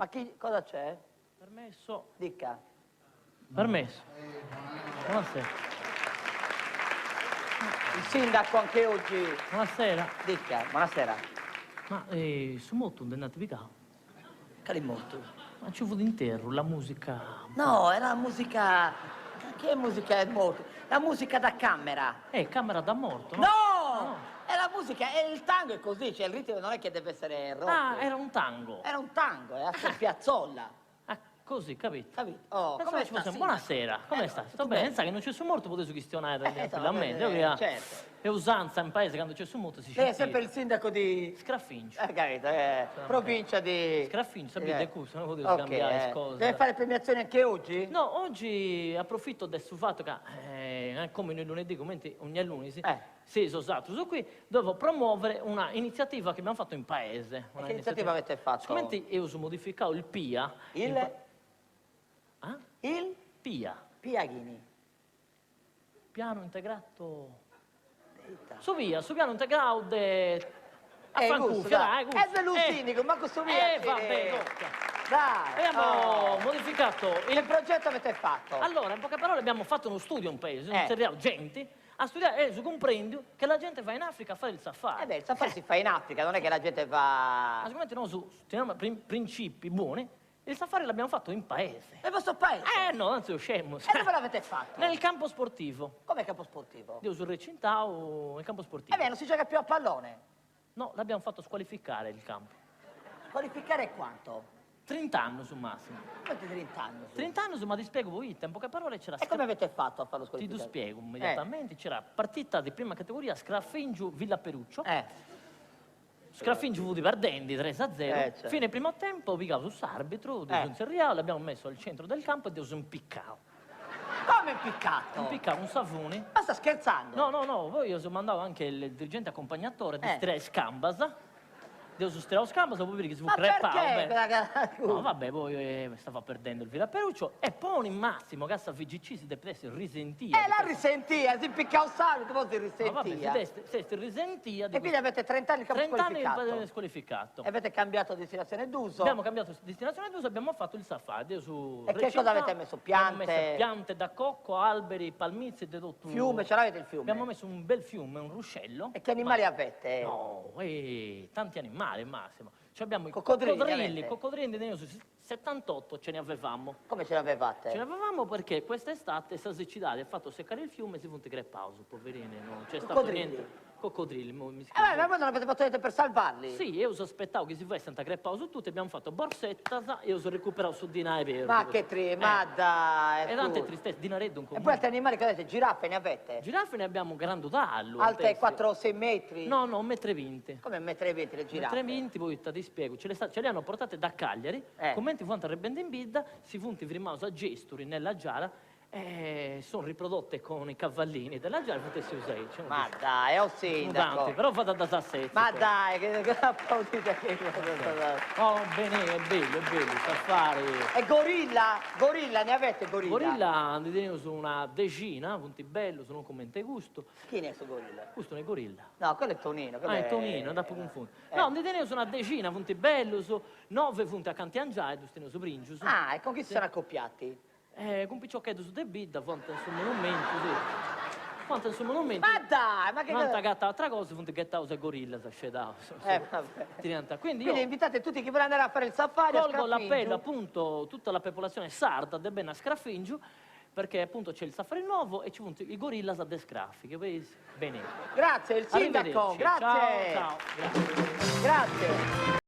Ma cosa c'è? Permesso. Dica. Permesso. Buonasera. Il sindaco anche oggi. Buonasera. Dica, buonasera. Ma su molto non andate via? Cari molto. Ma ci vuole intero la musica. No, è la musica. Che musica è molto? La musica da camera. Camera da morto, no? No! È la musica, è il tango è così, cioè il ritmo non è che deve essere rotto. Ah, era un tango. Era un tango, è a Piazzolla. Ah, così, capito? Capito? Oh, Pensavo come ci fosse- sta? Buonasera, come stai? Sto bene, sai che non c'è su molto, potete questionare tranquillamente. Certo. È usanza in paese quando c'è su molto si Lei è sceglie. sempre il sindaco di... Scraffingio. Capito, provincia di... Scraffingio, sapete cosa? Non potevo Ok, scambiare cose. Deve fare premiazioni anche oggi? No, oggi approfitto del fatto che, come noi lunedì, come ogni lunedì, sì, esatto, su qui devo promuovere una iniziativa che abbiamo fatto in paese. Che iniziativa avete fatto? Siccome io ho modificato il PIA. Il? PIA. Piaghini. Piano integrato. Su piano integrato de... A Fancuffia, dai, È bello sindaco, ma questo via. Vabbè, tocca. Dai. Abbiamo modificato Che progetto avete fatto? Allora, in poche parole, abbiamo fatto uno studio in paese, inseriamo gente a studiare e comprendo che la gente va in Africa a fare il safari. Il safari si fa in Africa, non è che la gente va... Ma sicuramente noi teniamo principi buoni, il safari l'abbiamo fatto in paese. Nel vostro paese? No, anzi, scemo. E dove l'avete fatto? Nel campo sportivo. Come campo sportivo? Io sul recintao, nel campo sportivo. Non si gioca più a pallone? No, l'abbiamo fatto squalificare il campo. Qualificare quanto? 30 anni su massimo. Quanti 30 anni? 30 anni, ma ti spiego voi, in poche parole c'era... E come avete fatto a farlo Ti squalificare? spiego immediatamente, c'era partita di prima categoria Scraffingio Villa Peruccio. Scraffingio di Vardendi 3-0. Certo. Fine primo tempo, picato su arbitro, un seriale, l'abbiamo messo al centro del campo e Dio un piccao. Come impiccato? Un piccao, un savone. Ma sta scherzando? No, poi io mandavo anche il dirigente accompagnatore di Stre Scambasa. Dio su Stre Scambasa, poi che si fu creppato. No, vabbè, poi stava perdendo il Villa Peruccio. E poi in massimo, che a VGC si deve essere risentia. La risentia, si impicca un salto, poi si risentia. Vabbè, si risentia. E quindi avete 30 anni il campo 30 anni squalificato. E avete cambiato destinazione d'uso? Abbiamo cambiato destinazione d'uso, abbiamo fatto il safari. E che cosa avete messo? Piante? Abbiamo messo piante da cocco, alberi, palmizi e tutto. Fiume, ce l'avete il fiume? Abbiamo messo un bel fiume, un ruscello. E che animali avete? No, tanti animali al massimo. Cioè abbiamo i coccodrilli, coccodrilli ne 78 ce ne avevamo. Come ce ne avevate? Ce ne avevamo perché quest'estate Sasicidale ha fatto seccare il fiume e si funti crepauso, poverini, non c'è stato niente. Coccodrilli, ma voi non avete fatto niente per salvarli? Sì, io sospettavo che si fosse Santa crepauso tutti, abbiamo fatto borsetta e io sono recuperato su dinare vero. Ma che ma dai! E tante tristezze, dinareddo un comune. E poi altri animali che avete? Giraffe ne avete? Giraffe ne abbiamo grandutallo. Alte 4-6 metri? No, 1,20 m. Come 1,20 m le giraffe? 1,20 m, poi ti spiego, ce le hanno portate da Cagliari, commenti fuanti a Rebende in Bidda, si funti firmato a Gesturi nella Giara, sono riprodotte con i cavallini della Giara, potessi usare. Ma dai, è un sindaco. Però fate da sassetti. Ma dai, che applaudite che Oh, bene, è bello, safari. E gorilla, ne avete gorilla? Gorilla, ne teniamo su una decina, punti bello, sono come te gusto. Chi ne è su gorilla? Questo è gorilla. No, quello è Tonino. È Tonino, da poco confondere. No, ne teniamo su una decina, punti bello, su 9 punti a Cantiangiai, tu teniamo su Pringiu. E con chi si sono accoppiati? Con Picciochetto su De Bidda, quanto sul monumento, sì. Quanto sul monumento. Ma dai, ma che... Quanta gatta altra cosa, funti gettavo se gorilla, si scedavo. Vabbè. Quindi invitate tutti chi vuole andare a fare il safari a colgo l'appello, appunto, tutta la popolazione sarda, de bene a Scraffingio, perché appunto c'è il safari nuovo e ci sono i gorilla a descraffi, che vedi? Bene. Grazie, il sindaco, grazie. Ciao. Grazie.